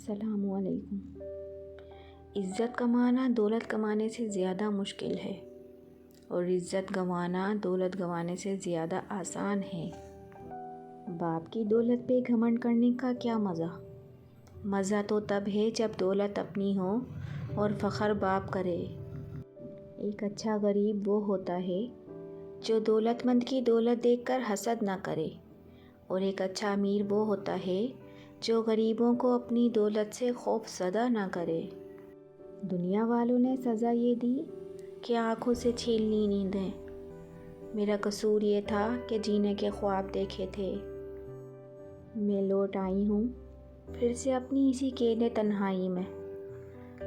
السلام علیکم۔ عزت کمانا دولت کمانے سے زیادہ مشکل ہے اور عزت گنوانا دولت گنوانے سے زیادہ آسان ہے۔ باپ کی دولت پہ گھمنڈ کرنے کا کیا مزہ؟ مزہ تو تب ہے جب دولت اپنی ہو اور فخر باپ کرے۔ ایک اچھا غریب وہ ہوتا ہے جو دولت مند کی دولت دیکھ کر حسد نہ کرے، اور ایک اچھا امیر وہ ہوتا ہے جو غریبوں کو اپنی دولت سے خوف زدہ نہ کرے۔ دنیا والوں نے سزا یہ دی کہ آنکھوں سے چھین لی نیندیں۔ میرا قصور یہ تھا کہ جینے کے خواب دیکھے تھے۔ میں لوٹ آئی ہوں پھر سے اپنی اسی کیلے تنہائی میں۔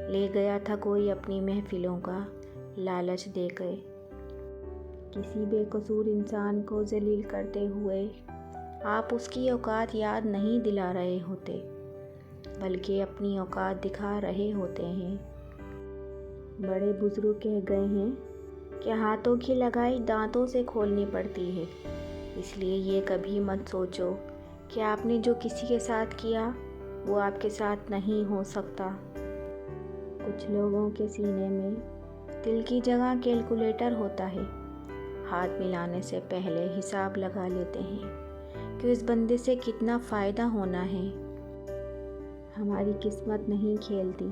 لے گیا تھا کوئی اپنی محفلوں کا لالچ دے کے۔ کسی بے قصور انسان کو ذلیل کرتے ہوئے آپ اس کی اوقات یاد نہیں دلا رہے ہوتے، بلکہ اپنی اوقات دکھا رہے ہوتے ہیں۔ بڑے بزرگ کہہ گئے ہیں کہ ہاتھوں کی لگائی دانتوں سے کھولنی پڑتی ہے، اس لیے یہ کبھی مت سوچو کہ آپ نے جو کسی کے ساتھ کیا وہ آپ کے ساتھ نہیں ہو سکتا۔ کچھ لوگوں کے سینے میں دل کی جگہ کیلکولیٹر ہوتا ہے، ہاتھ ملانے سے پہلے حساب لگا لیتے ہیں کہ اس بندے سے کتنا فائدہ ہونا ہے۔ ہماری قسمت نہیں کھیلتی،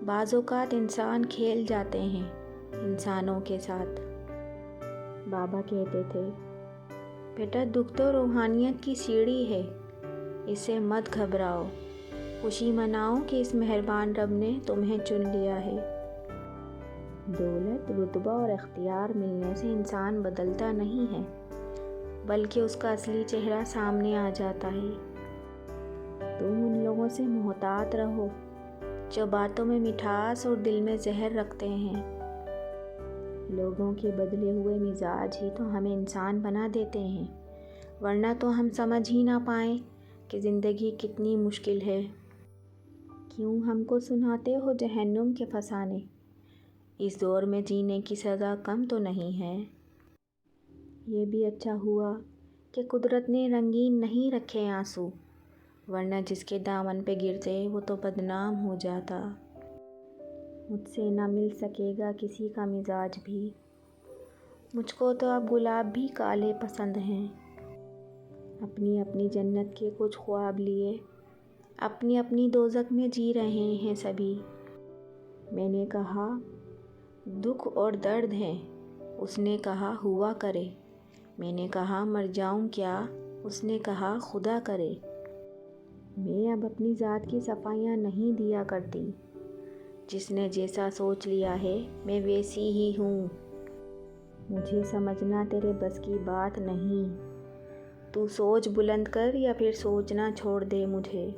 بعض اوقات انسان کھیل جاتے ہیں انسانوں کے ساتھ۔ بابا کہتے تھے، بیٹا دکھ تو روحانیت کی سیڑھی ہے، اسے مت گھبراؤ، خوشی مناؤ کہ اس مہربان رب نے تمہیں چن لیا ہے۔ دولت، رتبہ اور اختیار ملنے سے انسان بدلتا نہیں ہے، بلکہ اس کا اصلی چہرہ سامنے آ جاتا ہے۔ تم ان لوگوں سے محتاط رہو جو باتوں میں مٹھاس اور دل میں زہر رکھتے ہیں۔ لوگوں کے بدلے ہوئے مزاج ہی تو ہمیں انسان بنا دیتے ہیں، ورنہ تو ہم سمجھ ہی نہ پائیں کہ زندگی کتنی مشکل ہے۔ کیوں ہم کو سناتے ہو جہنم کے فسانے؟ اس دور میں جینے کی سزا کم تو نہیں ہے۔ یہ بھی اچھا ہوا کہ قدرت نے رنگین نہیں رکھے آنسو، ورنہ جس کے دامن پہ گرتے وہ تو بدنام ہو جاتا۔ مجھ سے نہ مل سکے گا کسی کا مزاج بھی، مجھ کو تو اب گلاب بھی کالے پسند ہیں۔ اپنی اپنی جنت کے کچھ خواب لیے اپنی اپنی دوزخ میں جی رہے ہیں سبھی۔ میں نے کہا دکھ اور درد ہیں، اس نے کہا ہوا کرے۔ میں نے کہا مر جاؤں کیا، اس نے کہا خدا کرے۔ میں اب اپنی ذات کی صفائیاں نہیں دیا کرتی، جس نے جیسا سوچ لیا ہے میں ویسی ہی ہوں۔ مجھے سمجھنا تیرے بس کی بات نہیں، تو سوچ بلند کر یا پھر سوچنا چھوڑ دے مجھے۔